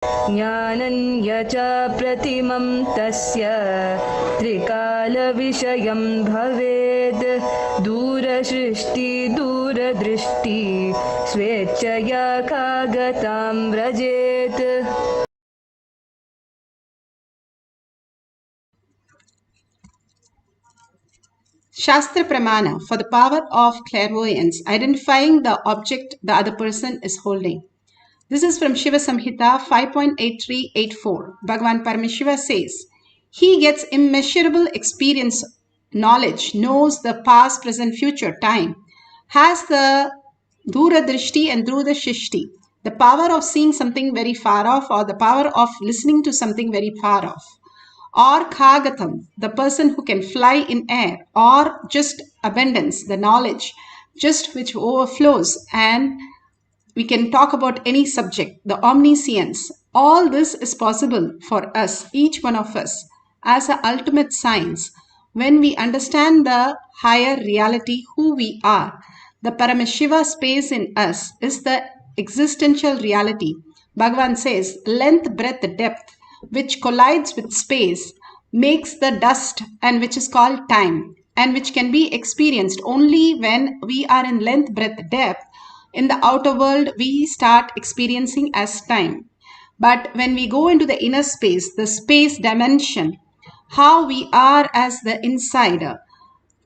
ज्ञानञ्य च प्रतिमं तस्य त्रिकालविषयं भवेत् दूरसृष्टि दूरदृष्टि स्वेच्छया कागतां व्रजेत्. Shastra Pramana for the power of clairvoyance, identifying the object the other person is holding. This is from Shiva Samhita 5.8384. Bhagavan Paramashiva says, he gets immeasurable experience, knowledge, knows the past, present, future, time, has the Dura Drishti and Druda Shishti, the power of seeing something very far off or the power of listening to something very far off. Or Khagatam, the person who can fly in air, or just abundance, the knowledge, just which overflows, and we can talk about any subject, the omniscience. All this is possible for us, each one of us, as an ultimate science, when we understand the higher reality, who we are. The Paramashiva space in us is the existential reality. Bhagavan says, length, breadth, depth, which collides with space, makes the dust, and which is called time, and which can be experienced only when we are in length, breadth, depth. In the outer world, we start experiencing as time. But when we go into the inner space, the space dimension, how we are as the insider,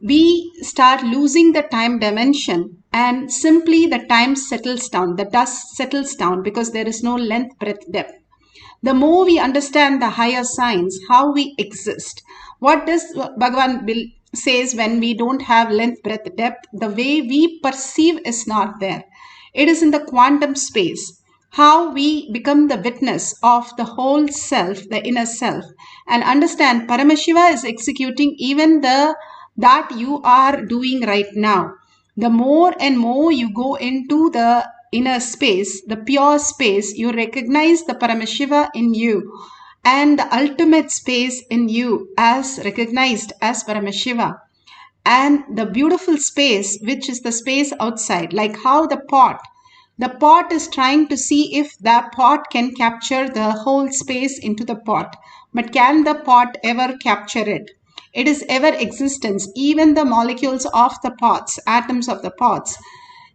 we start losing the time dimension, and simply the time settles down, the dust settles down, because there is no length, breadth, depth. The more we understand the higher science, how we exist, what does Bhagavan says when we don't have length, breadth, depth, the way we perceive is not there. It is in the quantum space, how we become the witness of the whole self, the inner self, and understand Paramashiva is executing even that you are doing right now. The more and more you go into the inner space, the pure space, you recognize the Paramashiva in you and the ultimate space in you as recognized as Paramashiva. And the beautiful space, which is the space outside, like how the pot is trying to see if the pot can capture the whole space into the pot. But can the pot ever capture it? It is ever existence. Even the molecules of the pots, atoms of the pots,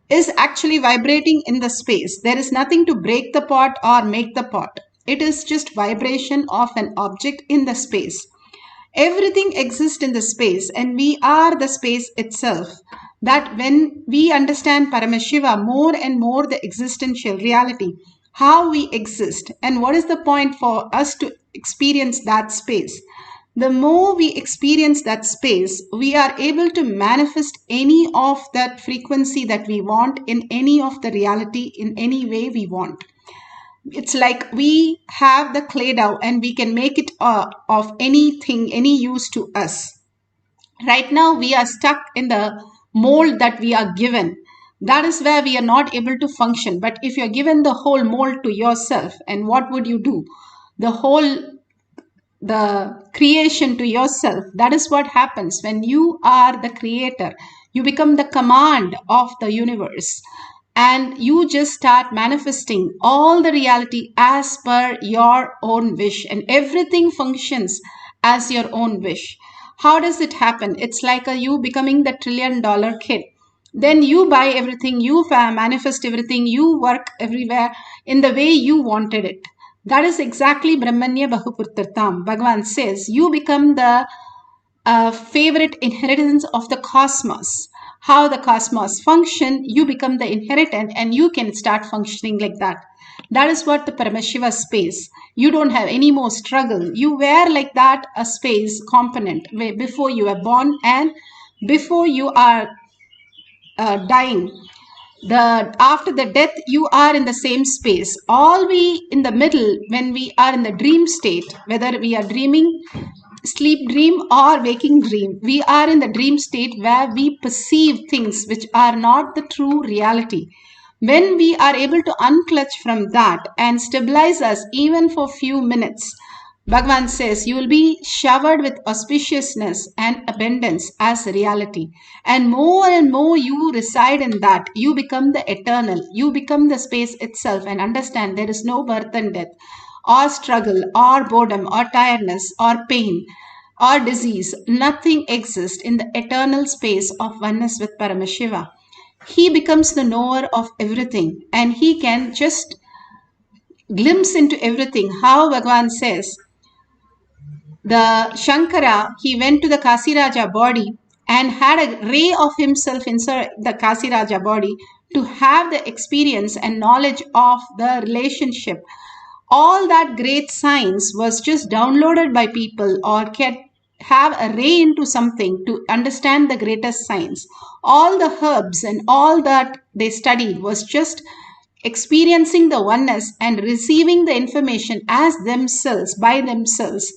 is actually vibrating in the space. There is nothing to break the pot or make the pot. It is just vibration of an object in the space. Everything exists in the space, and we are the space itself. That when we understand Paramashiva more and more, the existential reality, how we exist, and what is the point for us to experience that space. The more we experience that space, we are able to manifest any of that frequency that we want in any of the reality in any way we want. It's like we have the clay dough and we can make it of anything, any use to us. Right now, we are stuck in the mold that we are given. That is where we are not able to function. But if you're given the whole mold to yourself, and what would you do? The creation to yourself. That is what happens when you are the creator. You become the command of the universe, and you just start manifesting all the reality as per your own wish, and everything functions as your own wish. How does it happen? It's like you becoming the $1 trillion kid. Then you buy everything, you manifest everything, you work everywhere in the way you wanted it. That is exactly Brahmanya Bahupurtartam. Bhagavan says you become the favorite inheritance of the cosmos. How the cosmos function, you become the inheritant and you can start functioning like that. That is what the Paramashiva space. You don't have any more struggle. You were like that a space component before you are born and before you are dying. After the death, you are in the same space. All we in the middle, when we are in the dream state, whether we are dreaming, sleep dream or waking dream, we are in the dream state where we perceive things which are not the true reality. When we are able to unclutch from that and stabilize us even for few minutes, Bhagavan says you will be showered with auspiciousness and abundance as reality. And more you reside in that, you become the eternal. You become the space itself and understand there is no birth and death. or struggle, or boredom, or tiredness, or pain, or disease. Nothing exists in the eternal space of oneness with Paramashiva. He becomes the knower of everything and he can just glimpse into everything. How Bhagavan says, the Shankara, he went to the Kasiraja body and had a ray of himself inside the Kasiraja body to have the experience and knowledge of the relationship. All that great science was just downloaded by people or can have a ray into something to understand the greatest science. All the herbs and all that they studied was just experiencing the oneness and receiving the information as themselves, by themselves,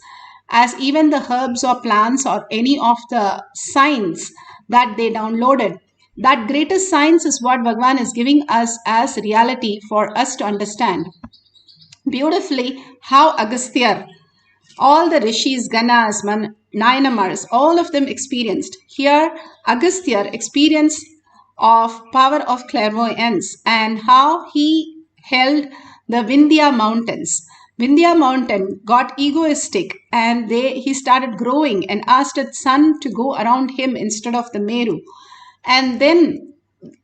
as even the herbs or plants or any of the science that they downloaded. That greatest science is what Bhagavan is giving us as reality for us to understand. Beautifully, how Agastya, all the rishis, ganas, nayanamars, all of them experienced. Here, Agastya experienced of power of clairvoyance and how he held the Vindhya mountains. Vindhya mountain got egoistic and he started growing and asked its sun to go around him instead of the Meru. And then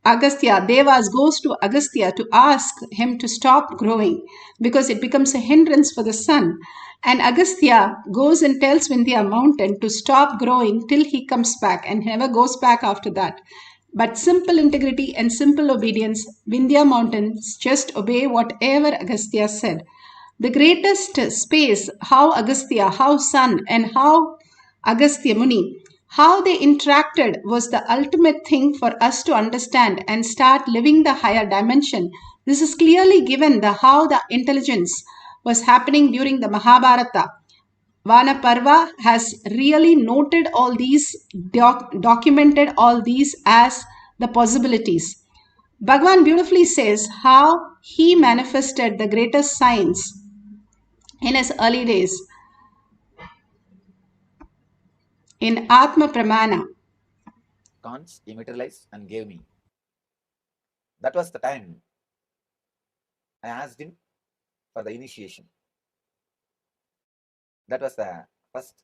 Agastya, Devas goes to Agastya to ask him to stop growing because it becomes a hindrance for the sun. And Agastya goes and tells Vindhya mountain to stop growing till he comes back and never goes back after that. But simple integrity and simple obedience, Vindhya mountains just obey whatever Agastya said. The greatest space, how Agastya, how sun, and how Agastya Muni, how they interacted was the ultimate thing for us to understand and start living the higher dimension. This is clearly given the how the intelligence was happening during the Mahabharata. Vanaparva has really noted all these, documented all these as the possibilities. Bhagavan beautifully says how he manifested the greatest science in his early days in Atma Pramana. Cons he materialized and gave me. That was the time I asked him for the initiation. That was the first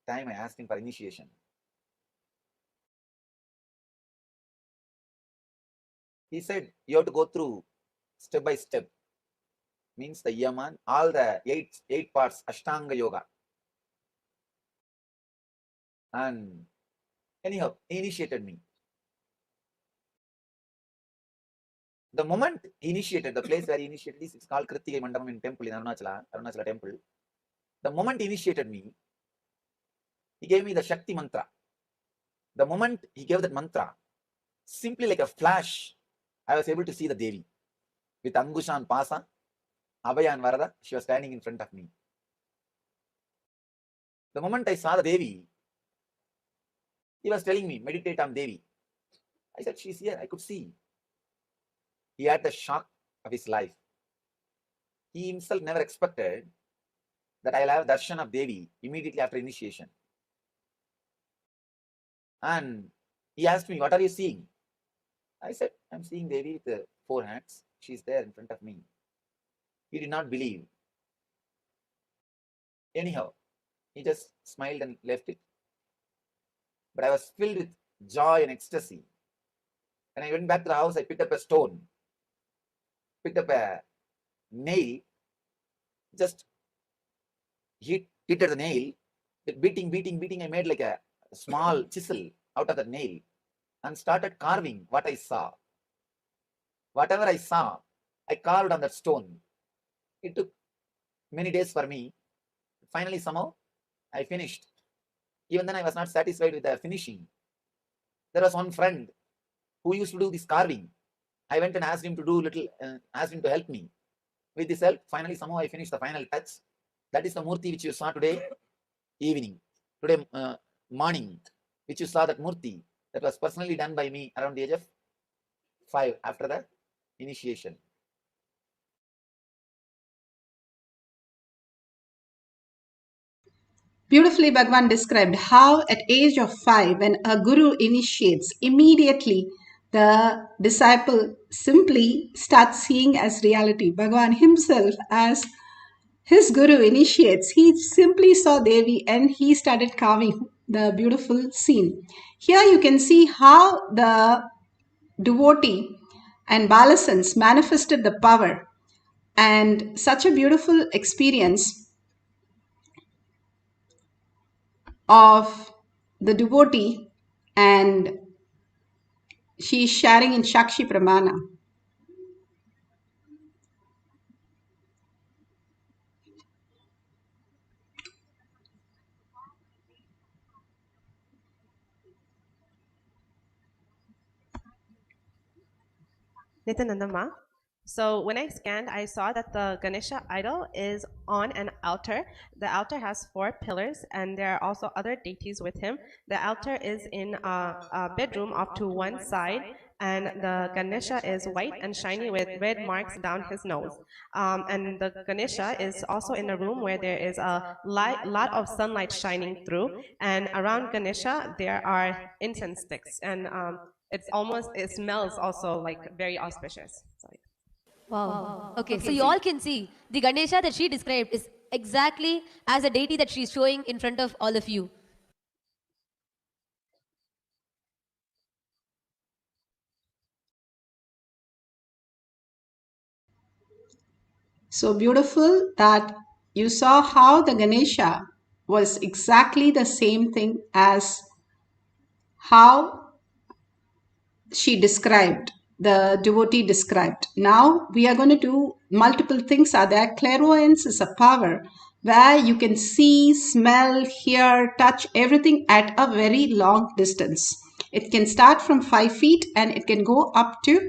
time I asked him for initiation. He said, you have to go through step by step. Means the Yaman, all the eight parts, Ashtanga Yoga. And anyhow, he initiated me. The moment he initiated, the place where he initiated this, it's called Kritika Mandapam in temple in Arunachala temple. The moment he initiated me, he gave me the Shakti mantra. The moment he gave that mantra, simply like a flash, I was able to see the Devi. With Angusha and Pasa, Abhaya and Varada, she was standing in front of me. The moment I saw the Devi, he was telling me, meditate on Devi. I said, she's here, I could see. He had the shock of his life. He himself never expected that I'll have darshan of Devi immediately after initiation. And he asked me, what are you seeing? I said, I'm seeing Devi with the four hands. She's there in front of me. He did not believe. Anyhow, he just smiled and left it. But I was filled with joy and ecstasy. When I went back to the house, I picked up a stone, picked up a nail, just hit at the nail, beating. I made like a small chisel out of the nail and started carving what I saw. Whatever I saw, I carved on that stone. It took many days for me. Finally, somehow, I finished. Even then, I was not satisfied with the finishing. There was one friend who used to do this carving. I went and asked him to do little, asked him to help me. With this help, finally, somehow I finished the final touch. That is the Murti which you saw today evening, today morning, which you saw that Murti. That was personally done by me around the age of 5 after the initiation. Beautifully, Bhagavan described how at age of 5, when a guru initiates, immediately the disciple simply starts seeing as reality. Bhagavan himself as his guru initiates, he simply saw Devi and he started carving the beautiful scene. Here you can see how the devotee and Balasans manifested the power, and such a beautiful experience of the devotee, and she is sharing in Shakshi Pramana. Nityananda. So when I scanned, I saw that the Ganesha idol is on an altar. The altar has 4 pillars, and there are also other deities with him. The altar is in a bedroom off to one side, and the Ganesha is white and shiny with red marks down his nose. And the Ganesha is also in a room where there is a lot of sunlight shining through, and around Ganesha there are incense sticks, and it smells also like very auspicious. Sorry. Wow. Okay, so you all can see the Ganesha that she described is exactly as a deity that she's showing in front of all of you. So beautiful that you saw how the Ganesha was exactly the same thing as how she described, the devotee described. Now we are going to do multiple things are there. Clairvoyance is a power where you can see, smell, hear, touch everything at a very long distance. It can start from 5 feet and it can go up to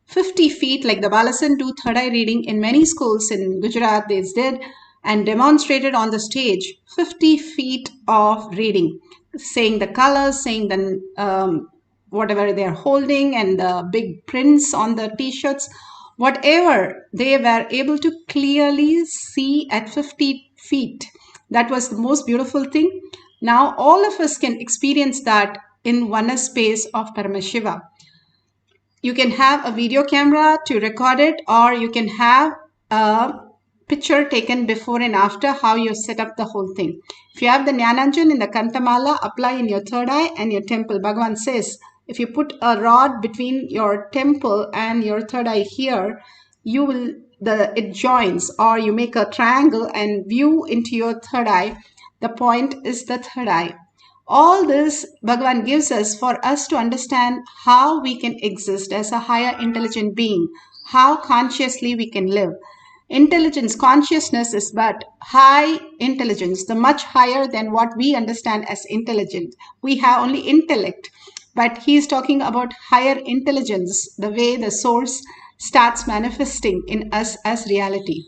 50 feet, like the Balasan do third eye reading in many schools in Gujarat. They did and demonstrated on the stage 50 feet of reading, saying the colors, saying the whatever they're holding and the big prints on the t-shirts, whatever they were able to clearly see at 50 feet. That was the most beautiful thing. Now all of us can experience that in one space of Paramashiva. You can have a video camera to record it, or you can have a picture taken before and after how you set up the whole thing. If you have the Jnananjan in the Kantamala, apply in your third eye and your temple. Bhagavan says, if you put a rod between your temple and your third eye here, you will it joins, or you make a triangle and view into your third eye. The point is the third eye. All this Bhagavan gives us for us to understand how we can exist as a higher intelligent being, how consciously we can live. Intelligence, consciousness is but high intelligence, the much higher than what we understand as intelligent. We have only intellect, but he is talking about higher intelligence, the way the source starts manifesting in us as reality.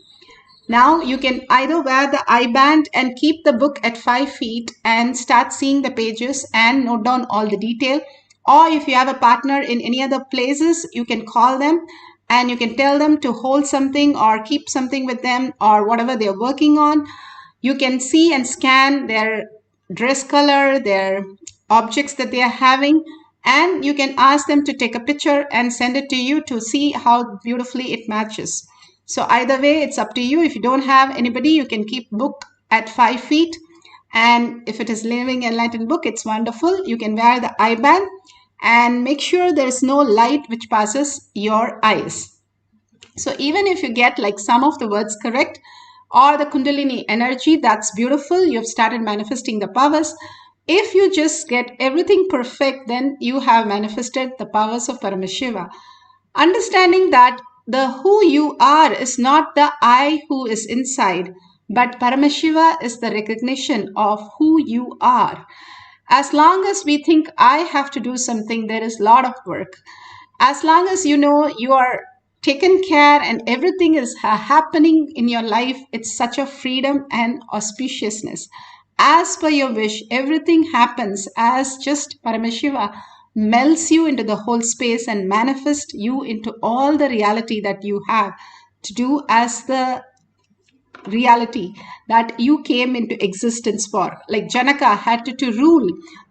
Now you can either wear the eye band and keep the book at 5 feet and start seeing the pages and note down all the detail. Or if you have a partner in any other places, you can call them and you can tell them to hold something or keep something with them or whatever they're working on. You can see and scan their dress color, their objects that they are having, and you can ask them to take a picture and send it to you to see how beautifully it matches. So either way, it's up to you. If you don't have anybody, you can keep book at 5 feet. And if it is living enlightened book, it's wonderful. You can wear the eye band and make sure there is no light which passes your eyes. So even if you get like some of the words correct or the Kundalini energy, that's beautiful. You've started manifesting the powers. If you just get everything perfect, then you have manifested the powers of Paramashiva. Understanding that the who you are is not the I who is inside, but Paramashiva is the recognition of who you are. As long as we think I have to do something, there is a lot of work. As long as you know you are taken care and everything is happening in your life, it's such a freedom and auspiciousness. As per your wish, everything happens as just Paramashiva melts you into the whole space and manifests you into all the reality that you have to do as the reality that you came into existence for. Like Janaka had to rule,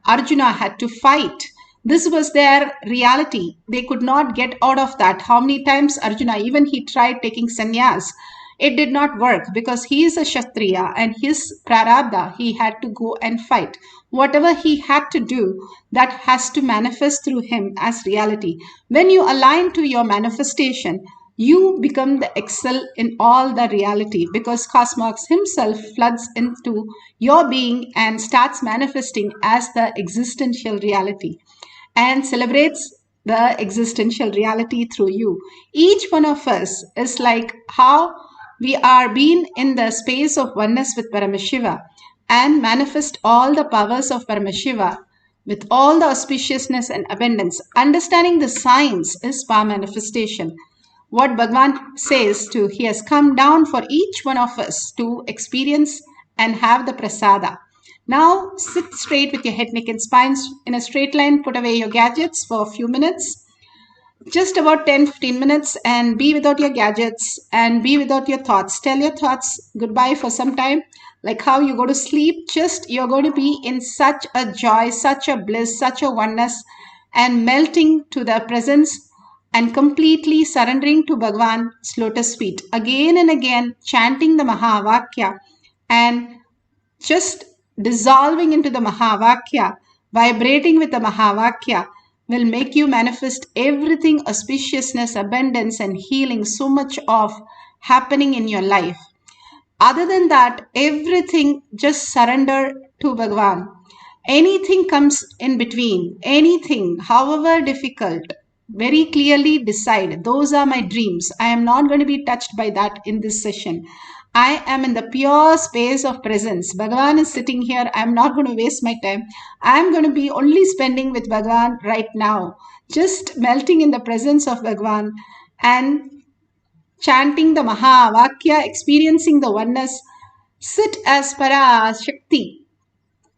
Arjuna had to fight. This was their reality. They could not get out of that. How many times Arjuna, even he tried taking sannyas. it did not work because he is a Kshatriya and his prarabdha, he had to go and fight. Whatever he had to do, that has to manifest through him as reality. When you align to your manifestation, you become the excel in all the reality because Cosmos himself floods into your being and starts manifesting as the existential reality and celebrates the existential reality through you. Each one of us is like how we are being in the space of oneness with Paramashiva and manifest all the powers of Paramashiva with all the auspiciousness and abundance. Understanding the science is power manifestation. What Bhagavan says to, he has come down for each one of us to experience and have the prasada. Now sit straight with your head, neck and spines in a straight line. Put away your gadgets for a few minutes, just about 10-15 minutes, and be without your gadgets and be without your thoughts. Tell your thoughts goodbye for some time, like how you go to sleep. Just you're going to be in such a joy, such a bliss, such a oneness, and melting to the presence and completely surrendering to Bhagavan's lotus feet. Again and again chanting the Mahavakya and just dissolving into the Mahavakya, vibrating with the Mahavakya will make you manifest everything, auspiciousness, abundance and healing, so much of happening in your life. Other than that, everything just surrender to Bhagavan. Anything comes in between, anything, however difficult, very clearly decide, those are my dreams. I am not going to be touched by that in this session. I am in the pure space of presence. Bhagavan is sitting here. I am not going to waste my time. I am going to be only spending with Bhagavan right now, just melting in the presence of Bhagavan and chanting the Mahavakya, experiencing the oneness. Sit as Parashakti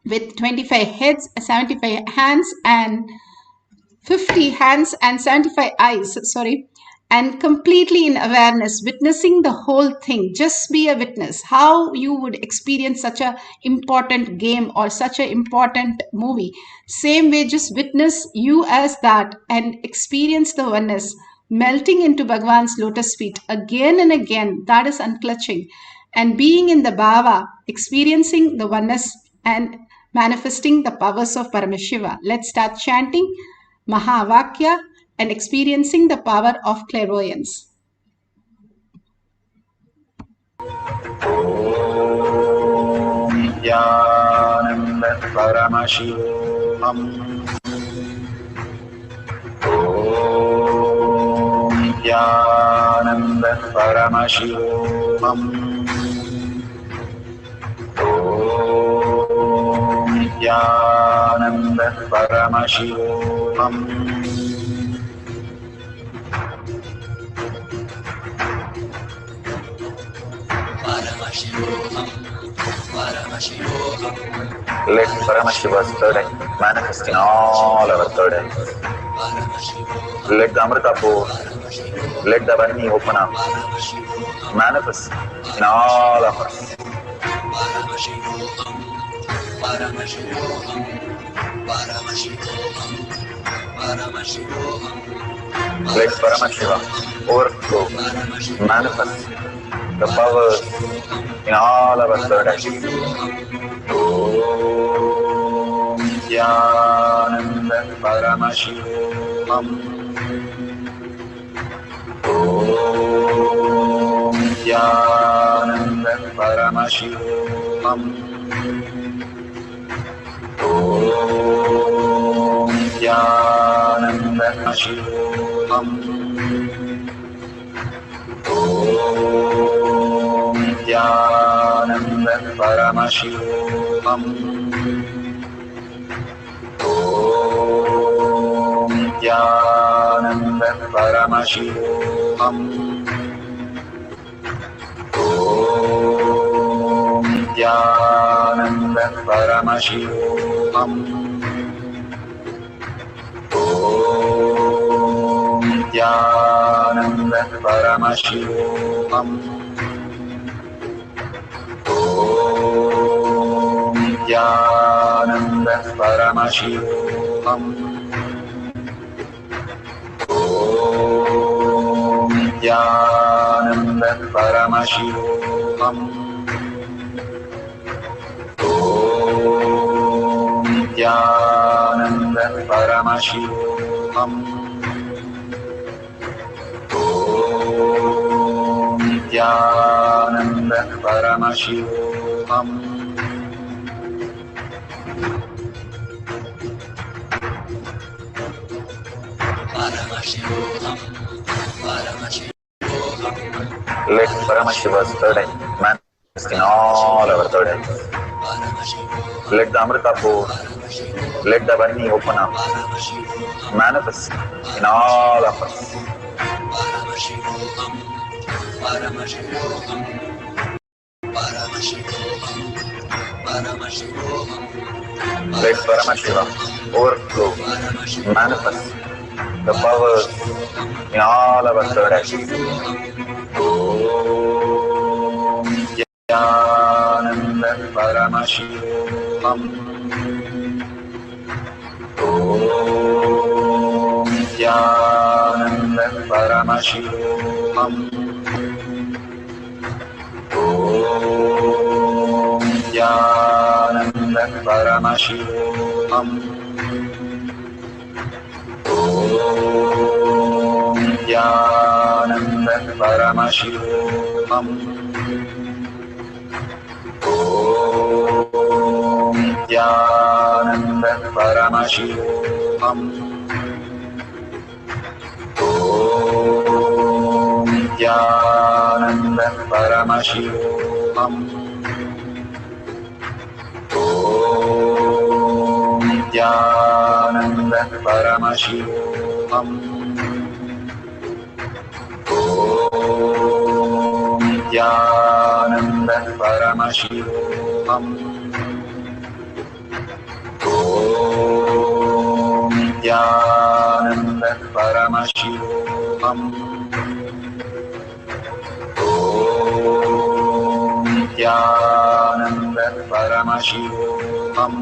with 25 heads, 75 hands and 50 hands and 75 eyes, and completely in awareness, witnessing the whole thing. Just be a witness. How you would experience such a important game or such an important movie. Same way, just witness you as that and experience the oneness, melting into Bhagavan's lotus feet again and again. That is unclutching. And being in the bhava, experiencing the oneness and manifesting the powers of Paramashiva. Let's start chanting Mahavakya and experiencing the power of clairvoyance. Om Nithyananda Paramashivam. Om Nithyananda Paramashivam. Om Nithyananda Paramashivam. Let Paramashiva's third eye manifest in all our third eyes. Let the Amrita pour, let the Varni open up, manifest in all of us. Let Paramashiva overflow, manifest the powers in all our third eyes. Om Nithyananda Paramashivam. Om Nithyananda Paramashivam. Om Nithyananda Paramashivam. Om Nithyananda Paramashivam. Om Nithyananda Paramashivam. Om Nithyananda Paramashivam. Om Nithyananda Paramashivam. Om Nithyananda Paramashivam. Om Nithyananda Paramashivoham. Om Nithyananda Paramashivam. Om Nithyananda Paramashivam. Let Paramashiva's third eye manifest in all our third eyes. Let the Amrita pour, let the Vani open up, manifest in all of us. Let Paramashiva overflow, manifest the powers in all our third eyes. Om Nithyananda Paramashivam. Om Nithyananda Paramashivam. Om Nithyananda Paramashivam. Om Nithyananda Paramashivam. Om Nithyananda Paramashivam. Om Nithyananda Paramashivam. Om Nithyananda Paramashivam. Om Nithyananda Paramashivam. Om Nithyananda Paramashivam. Om Nithyananda Paramashivam. Om Nithyananda Paramashivoham. Om Nithyananda Paramashivoham.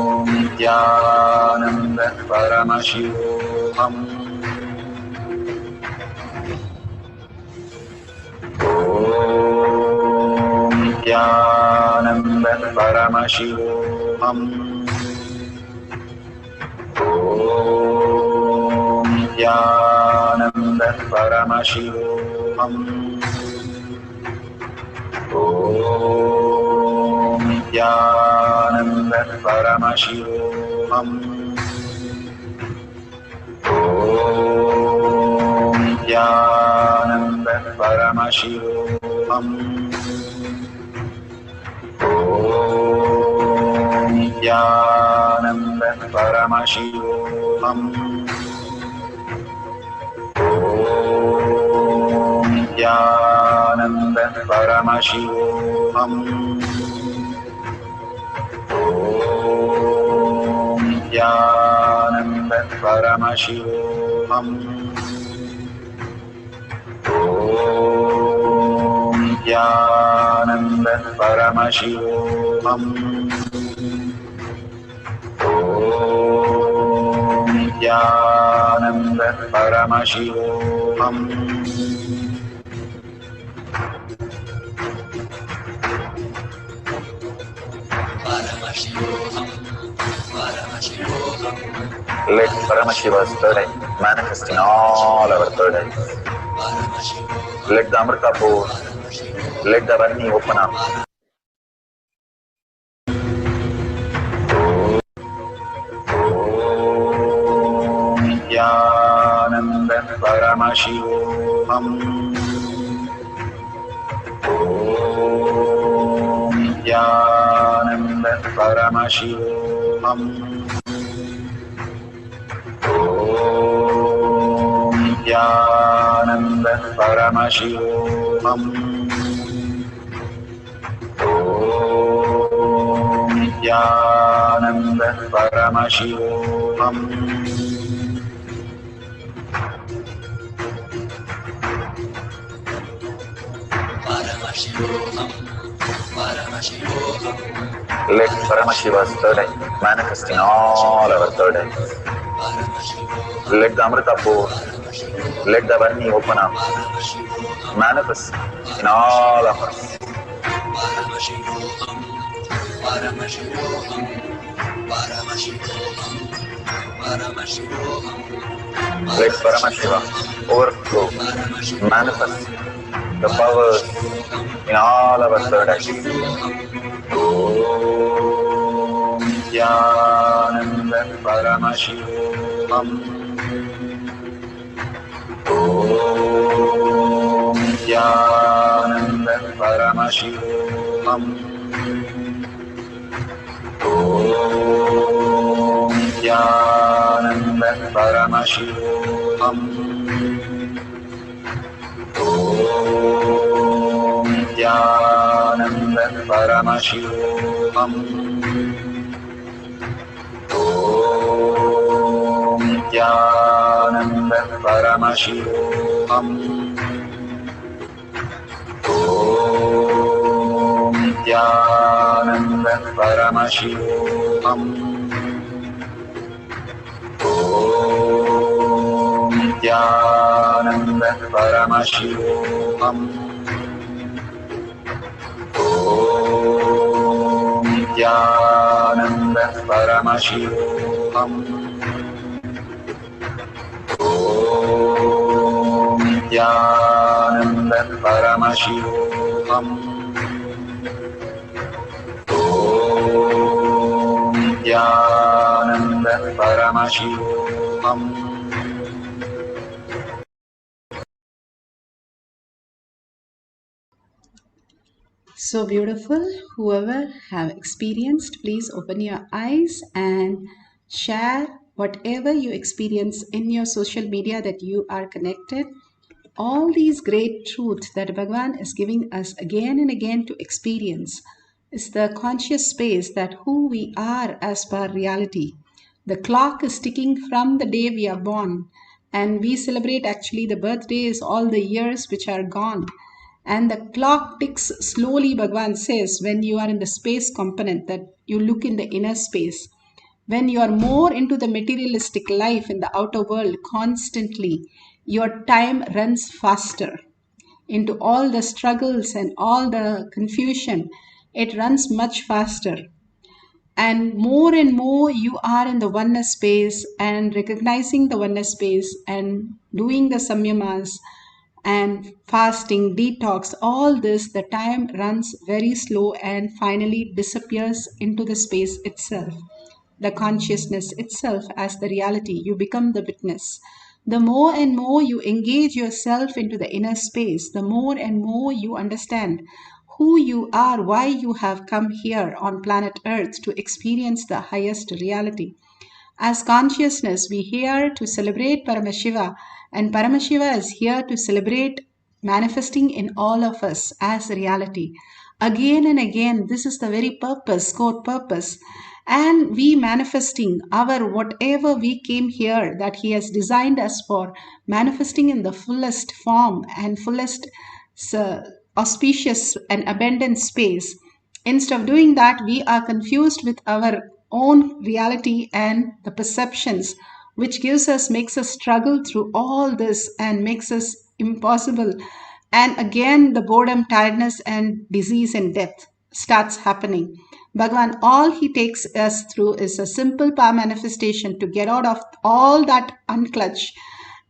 Om Nithyananda Paramashivoham. Om Nithyananda Paramashivoham. Om Nithyananda Paramashivoham. Om Nithyananda Paramashivoham. Om Nithyananda Paramashivoham. Om Nithyananda Paramashivoham. Om Nithyananda Paramashivoham. Om Nithyananda Paramashivoham. Let Paramashiva's third eye manifest in all our third eyes. Let the Amrita pour, let the Vani open up. Om Nithyananda Paramashivoham. Om Nithyananda Paramashivoham. Om Nithyananda Paramashivoham. Om Nithyananda Paramashivoham. Let Paramashiva's third eye manifest in all our third eyes. Let the Amrita pour, Let the Vani open up, manifest in all of us. Paramashivoham, Paramashivoham, Paramashivoham, Paramashivoham. Let Paramashiva overflow, manifest the powers in all our third eye. Om Jnananda Paramashivoham. Om Jnananda Paramashivoham. Om Jnananda Paramashivoham. Om Jnananda Paramashivoham. Om Jnananda Paramashivoham. Om Jnananda Paramashivoham. Om Jnananda Paramashivoham. Om Jnananda Paramashivoham. Om Jnananda Paramashivoham. Om Jnananda Paramashivoham. So beautiful. Whoever have experienced, please open your eyes and share whatever you experience in your social media that you are connected. All these great truths that Bhagavan is giving us again and again to experience is the conscious space that who we are as per reality. The clock is ticking from the day we are born, and we celebrate actually the birthdays, all the years which are gone. And the clock ticks slowly, Bhagavan says, when you are in the space component, that you look in the inner space. When you are more into the materialistic life in the outer world constantly, your time runs faster. Into all the struggles and all the confusion, it runs much faster. And more you are in the oneness space and recognizing the oneness space and doing the samyamas and fasting, detox, all this, the time runs very slow and finally disappears into the space itself. The consciousness itself as the reality, you become the witness. The more and more you engage yourself into the inner space, the more and more you understand who you are, why you have come here on planet Earth to experience the highest reality. As consciousness, we here to celebrate Paramashiva, and Paramashiva is here to celebrate manifesting in all of us as reality. Again and again, this is the very purpose, core purpose. And we manifesting our whatever we came here that He has designed us for, manifesting in the fullest form and fullest auspicious and abundant space. Instead of doing that, we are confused with our own reality and the perceptions, which makes us struggle through all this and makes us impossible. And again, the boredom, tiredness, and disease and death starts happening. Bhagavan, all he takes us through is a simple power manifestation to get out of all that unclutch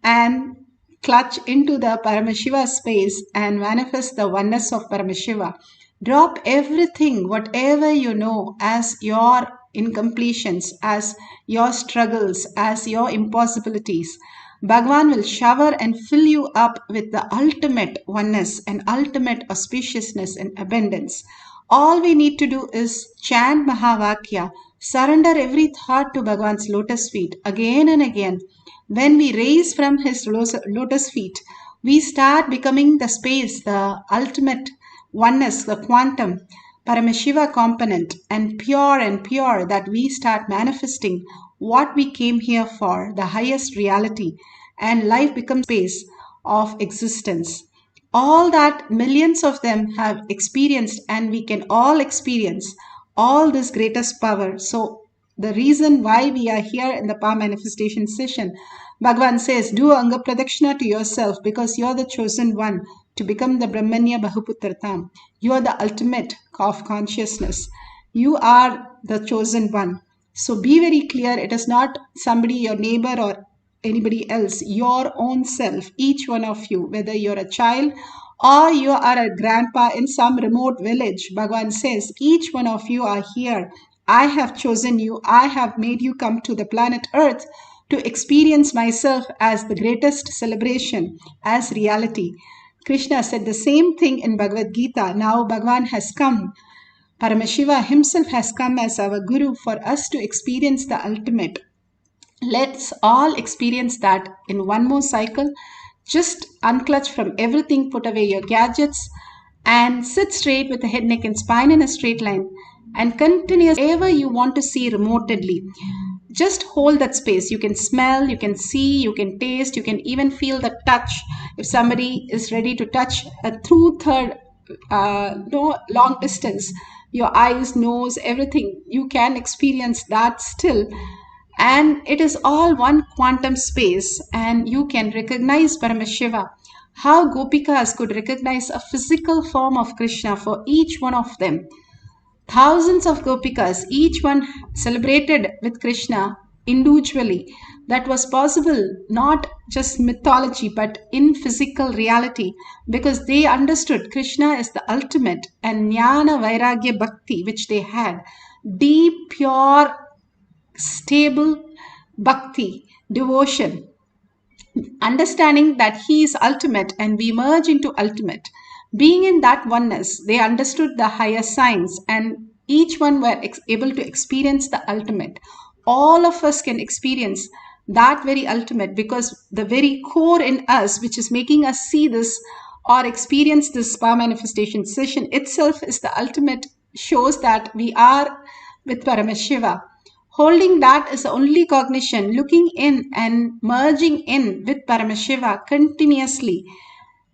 and clutch into the Paramashiva space and manifest the oneness of Paramashiva. Drop everything, whatever you know, as your incompletions, as your struggles, as your impossibilities. Bhagavan will shower and fill you up with the ultimate oneness and ultimate auspiciousness and abundance. All we need to do is chant Mahavakya, surrender every thought to Bhagavan's lotus feet again and again. When we raise from his lotus feet, we start becoming the space, the ultimate oneness, the quantum, Paramashiva component, and pure that we start manifesting what we came here for, the highest reality, and life becomes space of existence. All that millions of them have experienced, and we can all experience all this greatest power. So the reason why we are here in the power manifestation session, Bhagavan says, do Anga Pradakshina to yourself because you are the chosen one to become the Brahmanya Bahuputratam. You are the ultimate of consciousness. You are the chosen one. So be very clear, it is not somebody, your neighbor or anybody else, your own self, each one of you, whether you're a child or you are a grandpa in some remote village. Bhagavan says, each one of you are here. I have chosen you. I have made you come to the planet Earth to experience myself as the greatest celebration, as reality. Krishna said the same thing in Bhagavad Gita. Now Bhagavan has come. Paramashiva himself has come as our Guru for us to experience the ultimate. Let's all experience that in one more cycle. Just unclutch from everything, put away your gadgets, and sit straight with the head, neck, and spine in a straight line. And continue wherever you want to see remotely. Just hold that space. You can smell, you can see, you can taste, you can even feel the touch. If somebody is ready to touch a true third, no long distance, your eyes, nose, everything, you can experience that still. And it is all one quantum space, and you can recognize Paramashiva. How Gopikas could recognize a physical form of Krishna for each one of them. Thousands of Gopikas, each one celebrated with Krishna individually. That was possible, not just mythology, but in physical reality, because they understood Krishna is the ultimate, and Jnana Vairagya Bhakti, which they had, deep, pure, stable bhakti, devotion, understanding that he is ultimate and we merge into ultimate. Being in that oneness, they understood the higher science and each one were able to experience the ultimate. All of us can experience that very ultimate because the very core in us, which is making us see this or experience this power manifestation session itself, is the ultimate, shows that we are with Paramashiva. Holding that is the only cognition, looking in and merging in with Paramashiva continuously.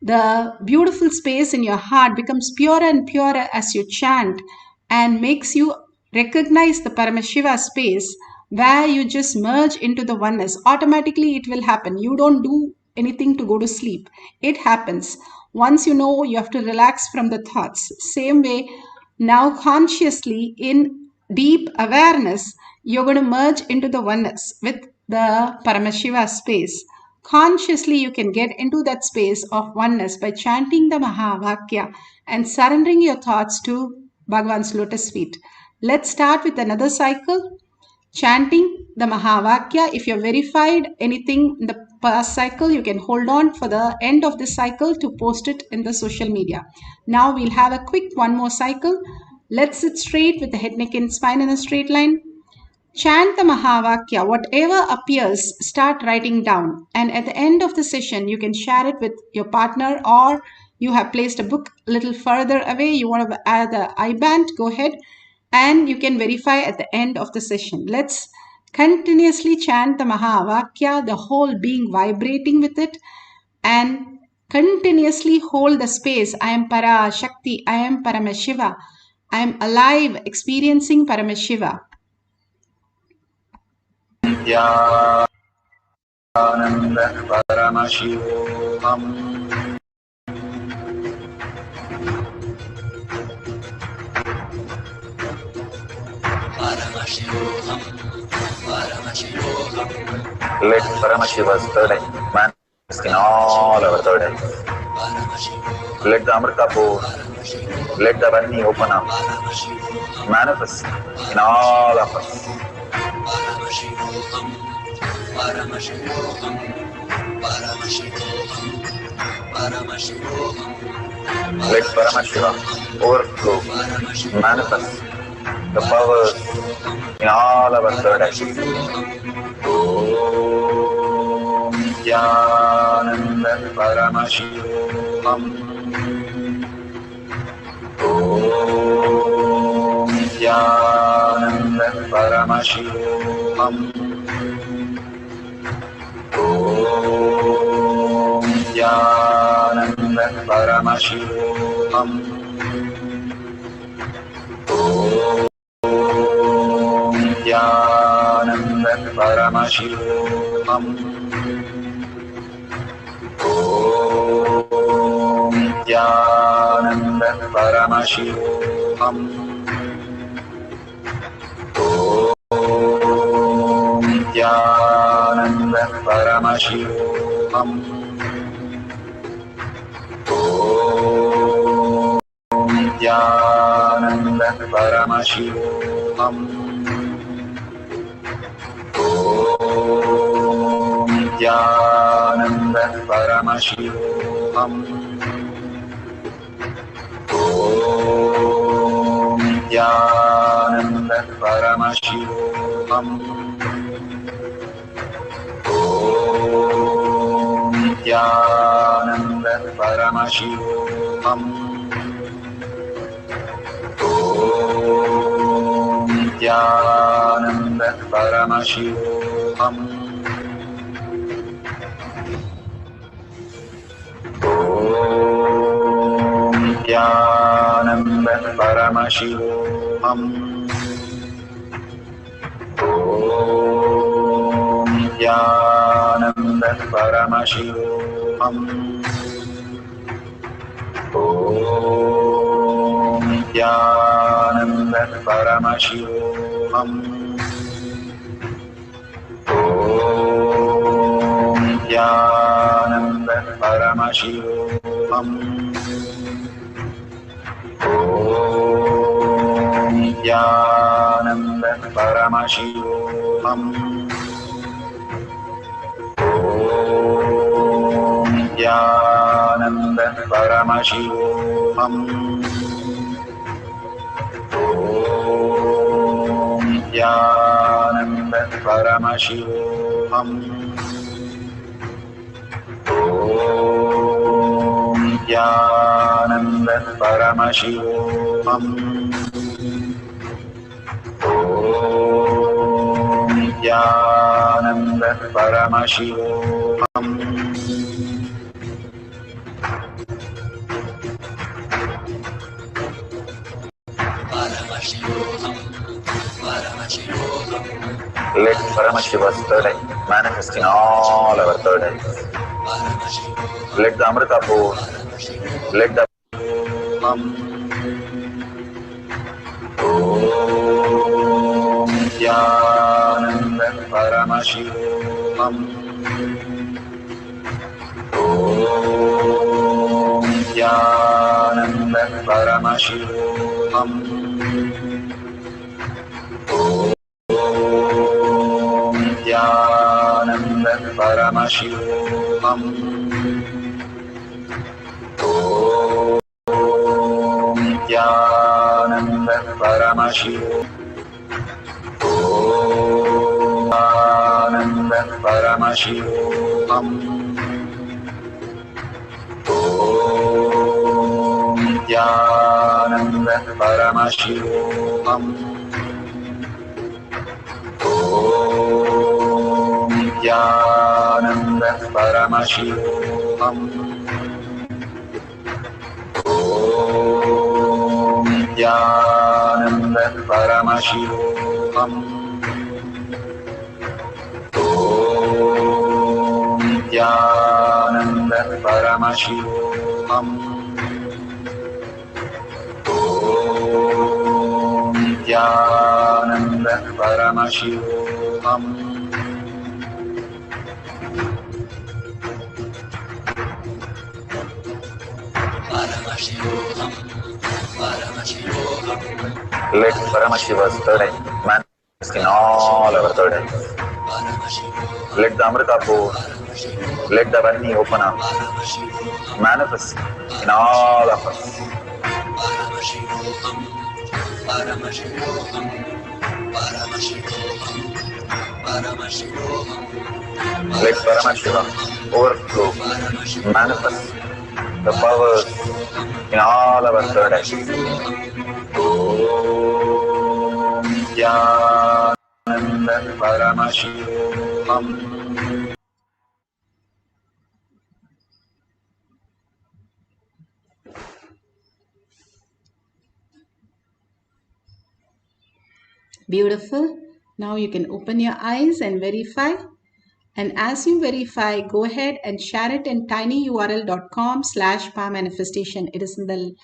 The beautiful space in your heart becomes purer and purer as you chant and makes you recognize the Paramashiva space where you just merge into the oneness. Automatically it will happen. You don't do anything to go to sleep. It happens. Once you know, you have to relax from the thoughts. Same way, now consciously in deep awareness, you're going to merge into the oneness with the Paramashiva space. Consciously, you can get into that space of oneness by chanting the Mahavakya and surrendering your thoughts to Bhagavan's lotus feet. Let's start with another cycle. Chanting the Mahavakya. If you're verified anything in the past cycle, you can hold on for the end of this cycle to post it in the social media. Now we'll have a quick one more cycle. Let's sit straight with the head, neck, and spine in a straight line. Chant the Mahavakya. Whatever appears, start writing down. And at the end of the session, you can share it with your partner, or you have placed a book a little further away. You want to add the I-band, go ahead. And you can verify at the end of the session. Let's continuously chant the Mahavakya, the whole being vibrating with it, and continuously hold the space. I am Parashakti, I am Paramashiva, I am alive, experiencing Paramashiva. Nithyananda Paramashivoham. Paramashivoham, Paramashivoham. Let Paramashiva's third eye manifest in all our third eyes. Let the Amrita pour, let the Varni open up, manifest in all of us. Paramashivoham, Paramashivoham, Paramashivoham, Paramashivoham. Let Paramashiva overflow, manifest the powers in all our third eyes. Om Nithyananda Paramashivam. Om Nithyananda Paramashivam. Om Nithyananda Paramashivam. Om Nithyananda Paramashivam. Nithyananda Paramashivoham. Om Nithyananda Paramashivoham. Om Nithyananda Paramashivoham. Om Nithyananda Paramashivoham. Om Nithyananda Paramashivoham. Om Nithyananda Paramashivoham. Om Nithyananda Paramashivoham. Om Nithyananda Paramashivoham. Om Nithyananda Paramashivoham. Om Nithyananda Paramashivoham. Om Nithyananda Paramashivoham. Om Nithyananda Paramashivoham. Om Nithyananda Paramashivoham. Om Nithyananda Paramashivoham. Om Nithyananda Paramashivoham. Om Nithyananda Paramashivoham. Paramashivoham. Paramashivoham. Let Paramashiva's third eye manifest in all our third eyes. Paramashivoham. Let the Amrita pour. Paramashivoham. Let the Om Nithyananda Paramashivoham. Om Nithyananda Paramashivoham. Om Nithyananda Paramashivoham. Om Nithyananda Paramashivoham. Om Nithyananda Paramashivoham. Om Nithyananda Paramashivoham. Om Nithyananda Paramashivoham. Om Nithyananda Paramashivoham. Om Nithyananda Paramashivoham. Om Nithyananda Paramashivoham. Paramashivoham. Paramashivoham. Let Paramashiva's third eye manifest in all our third eyes. Paramashivoham. Let the Amrita pour. Let the Varni open up. Paramashivoham. Manifest in all of us. Paramashivoham. Paramashivoham. Paramashivoham. Paramashivoham. Let Paramashiva overflow, manifest the powers in all our third eyes. Om Nithyananda Paramashivoham. Beautiful. Now you can open your eyes and verify. And as you verify, go ahead and share it in tinyurl.com/power manifestation. It is in the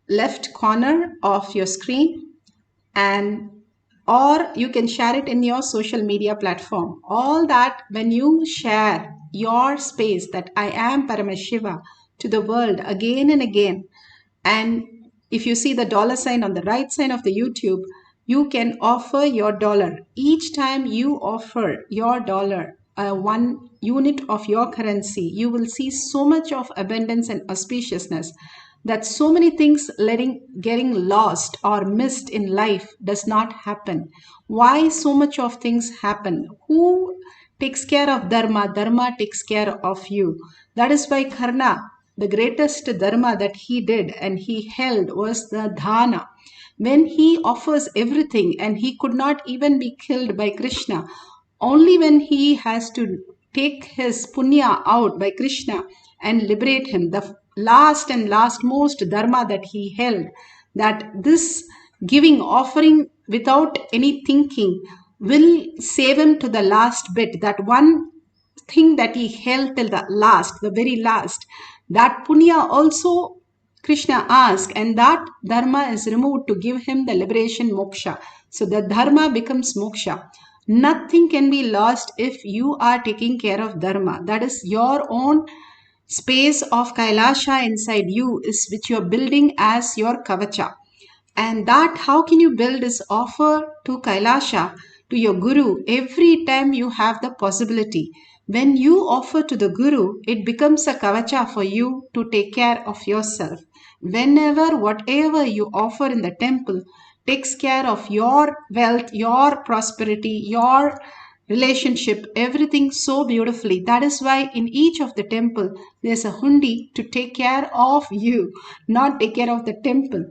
left corner of your screen, and or you can share it in your social media platform. All that, when you share your space that I am Paramashiva to the world again and again, and if you see the dollar sign on the right side of the YouTube, you can offer your dollar. Each time you offer your dollar, 1 unit of your currency, you will see so much of abundance and auspiciousness that so many things getting lost or missed in life does not happen. Why so much of things happen? Who takes care of dharma? Dharma takes care of you. That is why Karna, the greatest dharma that he did and he held, was the dhana. When he offers everything and he could not even be killed by Krishna, only when he has to take his punya out by Krishna and liberate him, the last and most dharma that he held, that this giving, offering without any thinking, will save him to the last bit. That one thing that he held till the last, the very last, that punya also Krishna asked, and that dharma is removed to give him the liberation moksha. So the dharma becomes moksha. Nothing can be lost if you are taking care of dharma. That is your own space of Kailasha inside you, is which you are building as your kavacha. And that, how can you build, is offer to Kailasha, to your Guru, every time you have the possibility. When you offer to the Guru, it becomes a kavacha for you to take care of yourself. Whenever, whatever you offer in the temple takes care of your wealth, your prosperity, your relationship, everything so beautifully. That is why in each of the temple, there's a hundi to take care of you, not take care of the temple.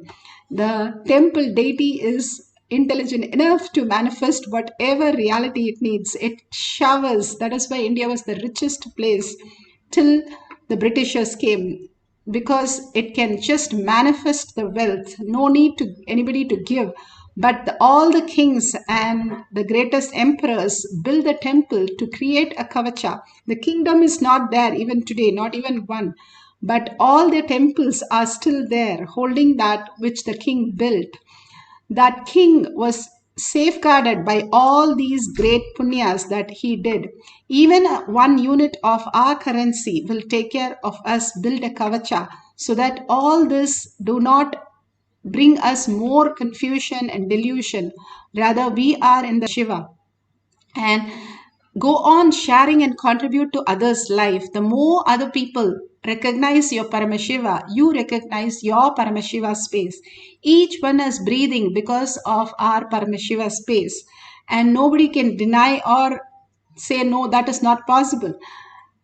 The temple deity is intelligent enough to manifest whatever reality it needs. It showers. That is why India was the richest place till the Britishers came, because it can just manifest the wealth. No need to anybody to give. But all the kings and the greatest emperors build a temple to create a kavacha. The kingdom is not there even today, not even one. But all their temples are still there, holding that which the king built. That king was safeguarded by all these great punyas that he did. Even 1 unit of our currency will take care of us, build a kavacha, so that all this do not bring us more confusion and delusion. Rather, we are in the Shiva. And go on sharing and contribute to others' life. The more other people recognize your Paramashiva, you recognize your Paramashiva space. Each one is breathing because of our Paramashiva space. And nobody can deny or say, no, that is not possible.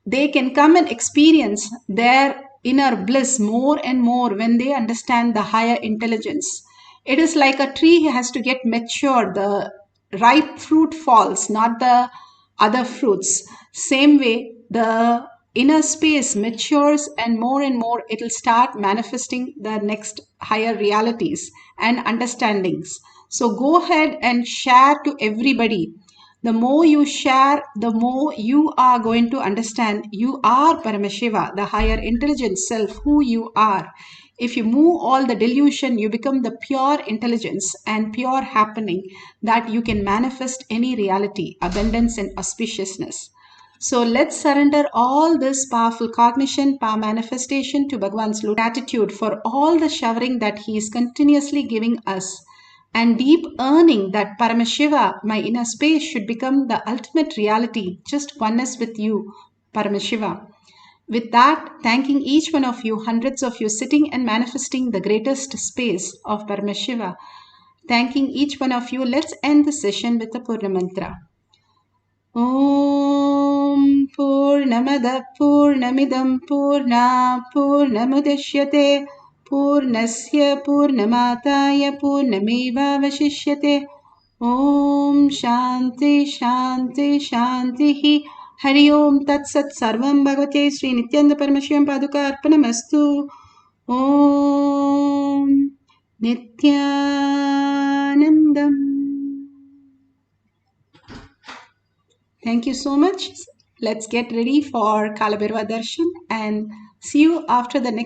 They can come and experience their inner bliss more and more when they understand the higher intelligence. It is like a tree has to get matured. The ripe fruit falls, not the other fruits. Same way, the inner space matures and more it will start manifesting the next higher realities and understandings. So go ahead and share to everybody. The more you share, the more you are going to understand you are Paramashiva, the higher intelligent self, who you are. If you move all the delusion, you become the pure intelligence and pure happening that you can manifest any reality, abundance and auspiciousness. So let's surrender all this powerful cognition, power manifestation to Bhagwan's gratitude for all the showering that he is continuously giving us, and deep earning that Paramashiva, my inner space, should become the ultimate reality, just oneness with you, Paramashiva. With that, thanking each one of you, hundreds of you sitting and manifesting the greatest space of Paramashiva. Thanking each one of you, let's end the session with the Purna Mantra. Om Purnamada Purnamidam Purna Purnamudashyate Purnasya Purnamataya Purnameva Vashishyate. Om Shanti Shanti Shanti Hari Om Tat Sat Sarvam Bhagavate Sri Nithyananda Paramashivam Paduka Arpanamastu. Om Nithyanandam. Thank you so much. Let's get ready for Kalabhairava Darshan and see you after the next